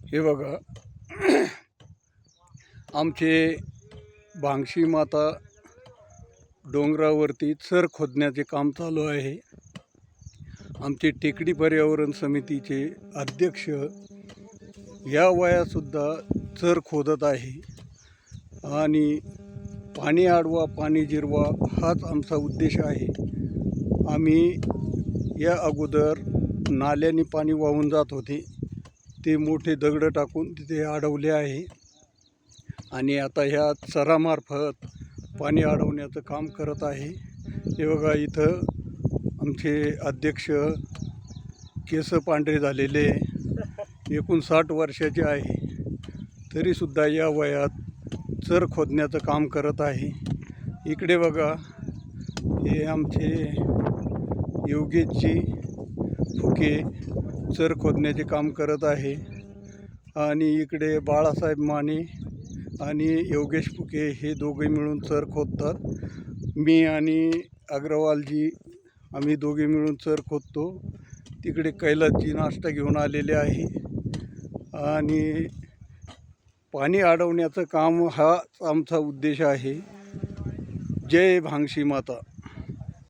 हे बघा, आमचे भांगशी माता डोंगरावरती चर खोदण्याचे काम चालू आहे। आमचे टेकडी पर्यावरण समितीचे अध्यक्ष या वयासुद्धा चर खोदत आहे आणि पाणी अडवा पाणी जिरवा हाच आमचा उद्देश आहे। आम्ही या अगोदर नाल्याने पाणी वाहून जात होते, ते मोठे दगड टाकून तिथे अडवले आहे आणि आता ह्या चरामार्फत पाणी अडवण्याचं काम करत आहे। हे बघा, इथं आमचे अध्यक्ष केस पांढरे झालेले 59 वर्षाचे आहे, तरीसुद्धा या वयात चर खोदण्याचं काम करत आहे। इकडे बघा, हे आमचे योगेशजी फुके चर खोदण्याचे काम करत आहे आणि इकडे बाळासाहेब माने आणि योगेश फुके हे दोघे मिळून चर खोदतात। मी आणि अग्रवालजी आम्ही दोघे मिळून चर खोदतो। तिकडे कैलासजी नाश्ता घेऊन आलेले आहे आणि पाणी अडवण्याचं काम हा आमचा उद्देश आहे। जय भांगशी माता।